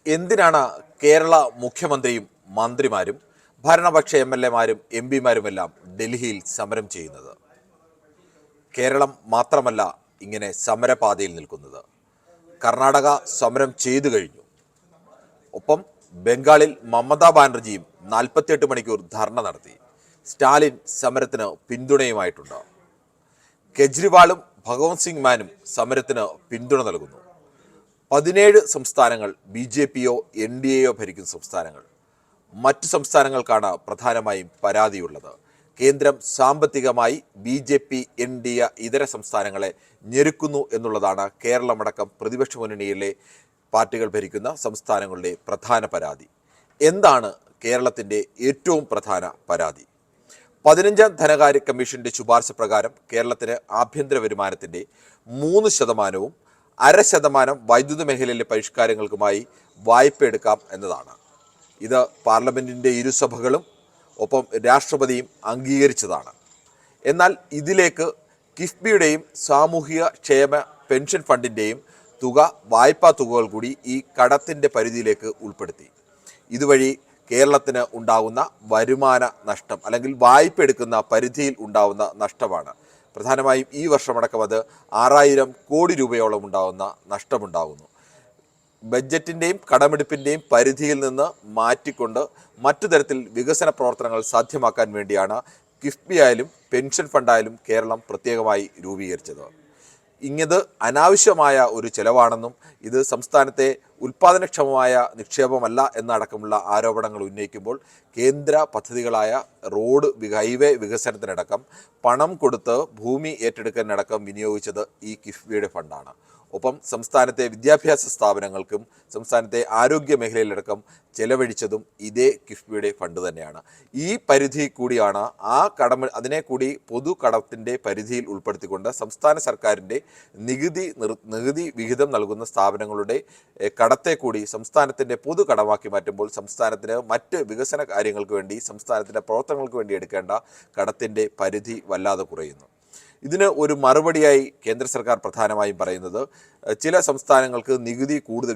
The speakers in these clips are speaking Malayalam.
എന്തിനാണ് കേരള മുഖ്യമന്ത്രിയും മന്ത്രിമാരും ഭരണപക്ഷ എം.എൽ.എമാരും എം.പിമാരുമെല്ലാം ഡൽഹിയിൽ സമരം ചെയ്യുന്നത്? കേരളം മാത്രമല്ല ഇങ്ങനെ സമരപാതയിൽ നിൽക്കുന്നത്. കർണാടക സമരം ചെയ്തു കഴിഞ്ഞു. ഒപ്പം ബംഗാളിൽ മമതാ ബാനർജിയും 48 മണിക്കൂർ ധർണ നടത്തി. സ്റ്റാലിൻ സമരത്തിന് പിന്തുണയുമായിട്ടുണ്ട്. കെജ്രിവാളും ഭഗവത് സിംഗ് മാനും സമരത്തിന് പിന്തുണ നൽകുന്നു. 17 സംസ്ഥാനങ്ങൾ BJP-യോ NDA-യോ ഭരിക്കുന്ന സംസ്ഥാനങ്ങൾ. മറ്റു സംസ്ഥാനങ്ങൾക്കാണ് പ്രധാനമായും പരാതിയുള്ളത്. കേന്ദ്രം സാമ്പത്തികമായി BJP, NDA ഇതര സംസ്ഥാനങ്ങളെ ഞെരുക്കുന്നു എന്നുള്ളതാണ് കേരളമടക്കം പ്രതിപക്ഷ മുന്നണിയിലെ പാർട്ടികൾ ഭരിക്കുന്ന സംസ്ഥാനങ്ങളുടെ പ്രധാന പരാതി. എന്താണ് കേരളത്തിൻ്റെ ഏറ്റവും പ്രധാന പരാതി? 15ാം ധനകാര്യ കമ്മീഷന്റെ ശുപാർശ പ്രകാരം കേരളത്തിന് ആഭ്യന്തര വരുമാനത്തിൻ്റെ 3%, 0.5% വൈദ്യുത മേഖലയിലെ പരിഷ്കാരങ്ങൾക്കുമായി വായ്പ എടുക്കാം എന്നതാണ്. ഇത് പാർലമെൻറ്റിൻ്റെ ഇരുസഭകളും ഒപ്പം രാഷ്ട്രപതിയും അംഗീകരിച്ചതാണ്. എന്നാൽ ഇതിലേക്ക് കിഫ്ബിയുടെയും സാമൂഹിക ക്ഷേമ പെൻഷൻ ഫണ്ടിൻ്റെയും തുക, വായ്പാ തുകകൾ കൂടി ഈ കടത്തിൻ്റെ പരിധിയിലേക്ക് ഉൾപ്പെടുത്തി. ഇതുവഴി കേരളത്തിന് ഉണ്ടാകുന്ന വരുമാന നഷ്ടം അല്ലെങ്കിൽ വായ്പ എടുക്കുന്ന പരിധിയിൽ ഉണ്ടാകുന്ന നഷ്ടമാണ്. പ്രധാനമായും ഈ വർഷമടക്കം അത് 6000 കോടി രൂപയോളം ഉണ്ടാകുന്ന നഷ്ടമുണ്ടാകുന്നു. ബഡ്ജറ്റിൻ്റെയും കടമെടുപ്പിൻ്റെയും പരിധിയിൽ നിന്ന് മാറ്റിക്കൊണ്ട് മറ്റു തരത്തിൽ വികസന പ്രവർത്തനങ്ങൾ സാധ്യമാക്കാൻ വേണ്ടിയാണ് കിഫ്ബി ആയാലും പെൻഷൻ ഫണ്ടായാലും കേരളം പ്രത്യേകമായി രൂപീകരിച്ചത്. ഇങ്ങത് അനാവശ്യമായ ഒരു ചെലവാണെന്നും ഇത് സംസ്ഥാനത്തെ ഉൽപ്പാദനക്ഷമമായ നിക്ഷേപമല്ല എന്നടക്കമുള്ള ആരോപണങ്ങൾ ഉന്നയിക്കുമ്പോൾ കേന്ദ്ര പദ്ധതികളായ റോഡ്, ഹൈവേ വികസനത്തിനടക്കം പണം കൊടുത്ത് ഭൂമി ഏറ്റെടുക്കാനടക്കം വിനിയോഗിച്ചത് ഈ കിഫ്ബിയുടെ ഫണ്ടാണ്. ഒപ്പം സംസ്ഥാനത്തെ വിദ്യാഭ്യാസ സ്ഥാപനങ്ങൾക്കും സംസ്ഥാനത്തെ ആരോഗ്യ മേഖലയിലടക്കം ചെലവഴിച്ചതും ഇതേ കിഫ്ബിയുടെ ഫണ്ട് തന്നെയാണ്. ഈ പരിധി കൂടിയാണ് അതിനെ കൂടി പൊതു കടത്തിൻ്റെ പരിധിയിൽ ഉൾപ്പെടുത്തിക്കൊണ്ട് സംസ്ഥാന സർക്കാരിൻ്റെ നികുതി വിഹിതം നൽകുന്ന സ്ഥാപനങ്ങളുടെ കടത്തെ കൂടി സംസ്ഥാനത്തിൻ്റെ പൊതു കടമാക്കി മാറ്റുമ്പോൾ സംസ്ഥാനത്തിന് മറ്റ് വികസന കാര്യങ്ങൾക്ക് വേണ്ടി, സംസ്ഥാനത്തിൻ്റെ പ്രവർത്തനങ്ങൾക്ക് വേണ്ടി എടുക്കേണ്ട കടത്തിൻ്റെ പരിധി വല്ലാതെ കുറയുന്നു. ഇതിന് ഒരു മറുപടിയായി കേന്ദ്ര സർക്കാർ പ്രധാനമായും പറയുന്നത്, ചില സംസ്ഥാനങ്ങൾക്ക്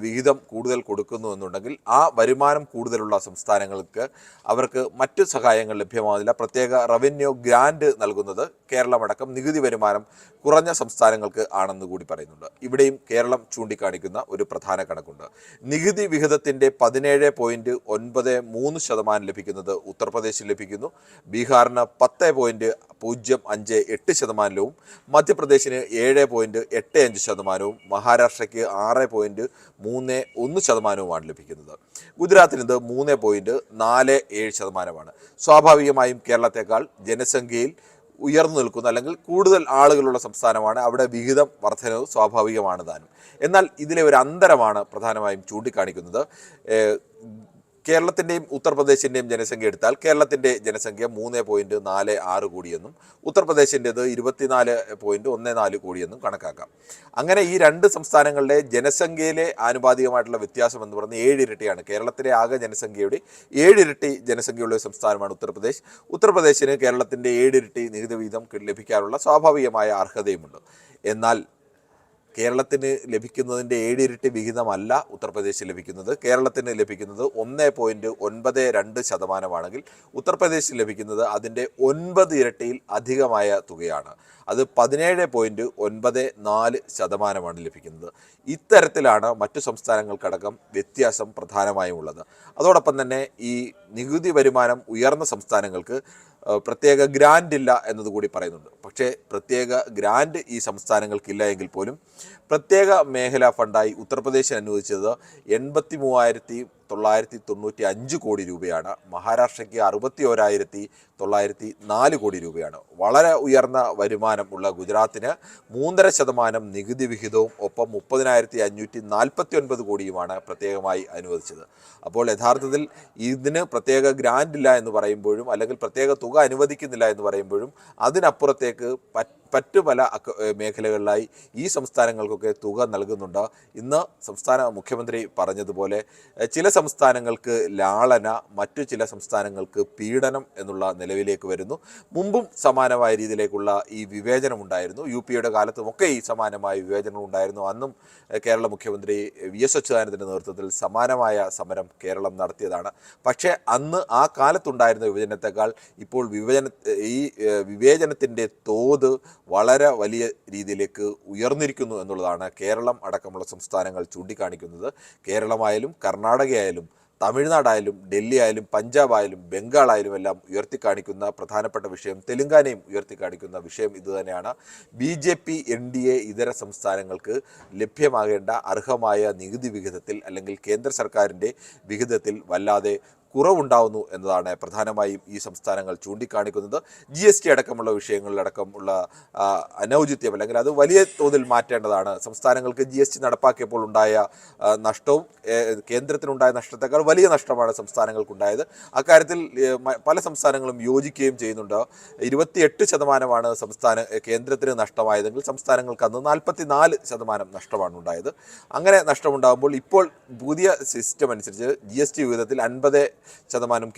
വിഹിതം കൂടുതൽ കൊടുക്കുന്നു എന്നുണ്ടെങ്കിൽ ആ വരുമാനം കൂടുതലുള്ള സംസ്ഥാനങ്ങൾക്ക് അവർക്ക് മറ്റു സഹായങ്ങൾ ലഭ്യമാവില്ല. പ്രത്യേക റവന്യൂ ഗ്രാൻഡ് നൽകുന്നത് കേരളമടക്കം നികുതി വരുമാനം കുറഞ്ഞ സംസ്ഥാനങ്ങൾക്ക് ആണെന്ന് കൂടി പറയുന്നുണ്ട്. ഇവിടെയും കേരളം ചൂണ്ടിക്കാണിക്കുന്ന ഒരു പ്രധാന കണക്കുണ്ട്. നികുതി വിഹിതത്തിൻ്റെ 17.93% ലഭിക്കുന്നത് ഉത്തർപ്രദേശിൽ ലഭിക്കുന്നു. ബീഹാറിന് 10.058%, മധ്യപ്രദേശിന് 7.85%, മഹാരാഷ്ട്രയ്ക്ക് 6.31% ലഭിക്കുന്നത്. ഗുജറാത്തിന് ഇത് 3.47%. സ്വാഭാവികമായും കേരളത്തെക്കാൾ ജനസംഖ്യയിൽ ഉയർന്നു നിൽക്കുന്ന അല്ലെങ്കിൽ കൂടുതൽ ആളുകളുള്ള സംസ്ഥാനമാണ്. അവിടെ വിഹിതം വർധനവ് സ്വാഭാവികമാണ് താനും. എന്നാൽ ഇതിലെ ഒരു അന്തരമാണ് പ്രധാനമായും ചൂണ്ടിക്കാണിക്കുന്നത്. കേരളത്തിൻ്റെയും ഉത്തർപ്രദേശിൻ്റെയും ജനസംഖ്യ എടുത്താൽ കേരളത്തിൻ്റെ ജനസംഖ്യ 3.46 കോടിയെന്നും ഉത്തർപ്രദേശിൻ്റേത് 24.14 കോടിയെന്നും കണക്കാക്കാം. അങ്ങനെ ഈ രണ്ട് സംസ്ഥാനങ്ങളുടെ ജനസംഖ്യയിലെ ആനുപാതികമായിട്ടുള്ള വ്യത്യാസം എന്ന് പറയുന്നത് 7 ഇരട്ടിയാണ്. കേരളത്തിലെ ആകെ ജനസംഖ്യയുടെ 7 ഇരട്ടി ജനസംഖ്യയുള്ള സംസ്ഥാനമാണ് ഉത്തർപ്രദേശ്. ഉത്തർപ്രദേശിന് കേരളത്തിൻ്റെ 7 ഇരട്ടി നികുതി വിഹിതം ലഭിക്കാനുള്ള സ്വാഭാവികമായ അർഹതയുമുണ്ട്. എന്നാൽ കേരളത്തിന് ലഭിക്കുന്നതിൻ്റെ 7 ഇരട്ടി വിഹിതമല്ല ഉത്തർപ്രദേശിൽ ലഭിക്കുന്നത്. കേരളത്തിന് ലഭിക്കുന്നത് 1.92% ഉത്തർപ്രദേശിൽ ലഭിക്കുന്നത് അതിൻ്റെ 9 ഇരട്ടിയിൽ അധികമായ തുകയാണ്. അത് 17.94% ലഭിക്കുന്നത്. ഇത്തരത്തിലാണ് മറ്റു സംസ്ഥാനങ്ങൾക്കടക്കം വ്യത്യാസം പ്രധാനമായും ഉള്ളത്. അതോടൊപ്പം തന്നെ ഈ നികുതി വരുമാനം ഉയർന്ന സംസ്ഥാനങ്ങൾക്ക് പ്രത്യേക ഗ്രാൻഡ് ഇല്ല എന്നതുകൂടി പറയുന്നുണ്ട്. പക്ഷേ പ്രത്യേക ഗ്രാൻഡ് ഈ സംസ്ഥാനങ്ങൾക്കില്ല എങ്കിൽ പോലും പ്രത്യേക മേഖലാ ഫണ്ടായി ഉത്തർപ്രദേശിന് അനുവദിച്ചത് 83,995 കോടി രൂപയാണ്. മഹാരാഷ്ട്രയ്ക്ക് 61,904 കോടി രൂപയാണ്. വളരെ ഉയർന്ന വരുമാനം ഉള്ള ഗുജറാത്തിന് 3.5% നികുതി വിഹിതവും ഒപ്പം 30,549 കോടിയുമാണ് പ്രത്യേകമായി അനുവദിച്ചത്. അപ്പോൾ യഥാർത്ഥത്തിൽ ഇതിന് പ്രത്യേക ഗ്രാൻഡ് ഇല്ല എന്ന് പറയുമ്പോഴും അല്ലെങ്കിൽ പ്രത്യേക തുക അനുവദിക്കുന്നില്ല എന്ന് പറയുമ്പോഴും അതിനപ്പുറത്തേക്ക് മറ്റു പല മേഖലകളിലായി ഈ സംസ്ഥാനങ്ങൾക്കൊക്കെ തുക നൽകുന്നുണ്ട്. ഇന്ന് സംസ്ഥാന മുഖ്യമന്ത്രി പറഞ്ഞതുപോലെ ചില സംസ്ഥാനങ്ങൾക്ക് ലാളന, മറ്റു ചില സംസ്ഥാനങ്ങൾക്ക് പീഡനം എന്നുള്ള നിലവിലേക്ക് വരുന്നു. മുമ്പും സമാനമായ രീതിയിലേക്കുള്ള ഈ വിവേചനം ഉണ്ടായിരുന്നു. UPയുടെ കാലത്തുമൊക്കെ ഈ സമാനമായ വിവേചനം ഉണ്ടായിരുന്നു. അന്നും കേരള മുഖ്യമന്ത്രി VS അച്യുതാനന്ദൻ്റെ നേതൃത്വത്തിൽ സമാനമായ സമരം കേരളം നടത്തിയതാണ്. പക്ഷേ അന്ന് ആ കാലത്തുണ്ടായിരുന്ന വിഭജനത്തെക്കാൾ ഇപ്പോൾ ഈ വിവേചനത്തിൻ്റെ തോത് വളരെ വലിയ രീതിയിലേക്ക് ഉയർന്നിരിക്കുന്നു എന്നുള്ളതാണ് കേരളം അടക്കമുള്ള സംസ്ഥാനങ്ങൾ ചൂണ്ടിക്കാണിക്കുന്നത്. കേരളമായാലും കർണാടകയായാലും തമിഴ്നാടായാലും ഡൽഹി ആയാലും പഞ്ചാബായാലും ബംഗാളായാലും എല്ലാം ഉയർത്തിക്കാണിക്കുന്ന പ്രധാനപ്പെട്ട വിഷയം, തെലുങ്കാനയും ഉയർത്തിക്കാണിക്കുന്ന വിഷയം ഇതുതന്നെയാണ്. BJP NDA ഇതര സംസ്ഥാനങ്ങൾക്ക് ലഭ്യമാകേണ്ട അർഹമായ നികുതി വിഹിതത്തിൽ അല്ലെങ്കിൽ കേന്ദ്ര സർക്കാരിൻ്റെ വിഹിതത്തിൽ വല്ലാതെ കുറവുണ്ടാവുന്നു എന്നതാണ് പ്രധാനമായും ഈ സംസ്ഥാനങ്ങൾ ചൂണ്ടിക്കാണിക്കുന്നത്. GST അടക്കമുള്ള വിഷയങ്ങളിലടക്കമുള്ള അനൗചിത്യം അല്ലെങ്കിൽ അത് വലിയ തോതിൽ മാറ്റേണ്ടതാണ്. സംസ്ഥാനങ്ങൾക്ക് GST നടപ്പാക്കിയപ്പോൾ ഉണ്ടായ നഷ്ടവും കേന്ദ്രത്തിനുണ്ടായ നഷ്ടത്തെക്കാൾ വലിയ നഷ്ടമാണ് സംസ്ഥാനങ്ങൾക്കുണ്ടായത്. അക്കാര്യത്തിൽ പല സംസ്ഥാനങ്ങളും യോജിക്കുകയും ചെയ്യുന്നുണ്ട്. 28% കേന്ദ്രത്തിന് നഷ്ടമായതെങ്കിൽ സംസ്ഥാനങ്ങൾക്ക് അന്ന് 44% നഷ്ടമാണ് ഉണ്ടായത്. അങ്ങനെ നഷ്ടമുണ്ടാകുമ്പോൾ ഇപ്പോൾ പുതിയ സിസ്റ്റം അനുസരിച്ച് GST വിഹിതത്തിൽ 50%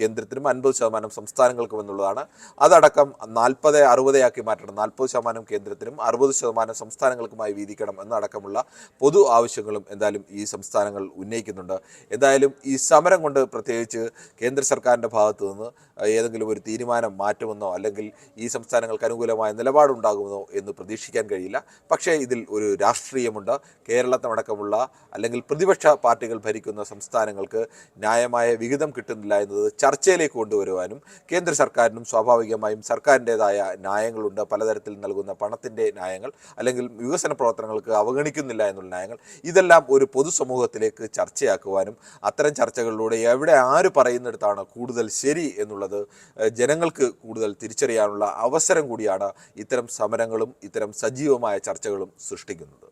കേന്ദ്രത്തിനും 50% സംസ്ഥാനങ്ങൾക്കും എന്നുള്ളതാണ്. അതടക്കം 40-60 ആക്കി മാറ്റണം. 40% കേന്ദ്രത്തിനും 60% സംസ്ഥാനങ്ങൾക്കുമായി വീതിക്കണം എന്നടക്കമുള്ള പൊതു ആവശ്യങ്ങളും എന്തായാലും ഈ സംസ്ഥാനങ്ങൾ ഉന്നയിക്കുന്നുണ്ട്. എന്തായാലും ഈ സമരം കൊണ്ട് പ്രത്യേകിച്ച് കേന്ദ്ര സർക്കാരിൻ്റെ ഭാഗത്തു നിന്ന് ഏതെങ്കിലും ഒരു തീരുമാനം മാറ്റുമെന്നോ അല്ലെങ്കിൽ ഈ സംസ്ഥാനങ്ങൾക്ക് അനുകൂലമായ നിലപാടുണ്ടാകുമെന്നോ എന്ന് പ്രതീക്ഷിക്കാൻ കഴിയില്ല. പക്ഷേ ഇതിൽ ഒരു രാഷ്ട്രീയമുണ്ട്. കേരളത്തിനടക്കമുള്ള അല്ലെങ്കിൽ പ്രതിപക്ഷ പാർട്ടികൾ ഭരിക്കുന്ന സംസ്ഥാനങ്ങൾക്ക് ന്യായമായ വിഹിതം കിട്ടുന്നില്ല എന്നത് ചർച്ചയിലേക്ക് കൊണ്ടുവരുവാനും കേന്ദ്ര സർക്കാരിനും സ്വാഭാവികമായും സർക്കാരിൻ്റെതായ ന്യായങ്ങളുണ്ട്. പലതരത്തിൽ നൽകുന്ന പണത്തിൻ്റെ ന്യായങ്ങൾ അല്ലെങ്കിൽ വികസന പ്രവർത്തനങ്ങൾക്ക് അവഗണിക്കുന്നില്ല എന്നുള്ള ന്യായങ്ങൾ, ഇതെല്ലാം ഒരു പൊതുസമൂഹത്തിലേക്ക് ചർച്ചയാക്കുവാനും അത്തരം ചർച്ചകളിലൂടെ എവിടെ ആര് പറയുന്നിടത്താണ് കൂടുതൽ ശരി എന്നുള്ളത് ജനങ്ങൾക്ക് കൂടുതൽ തിരിച്ചറിയാനുള്ള അവസരം കൂടിയാണ് ഇത്തരം സമരങ്ങളും ഇത്തരം സജീവമായ ചർച്ചകളും സൃഷ്ടിക്കുന്നത്.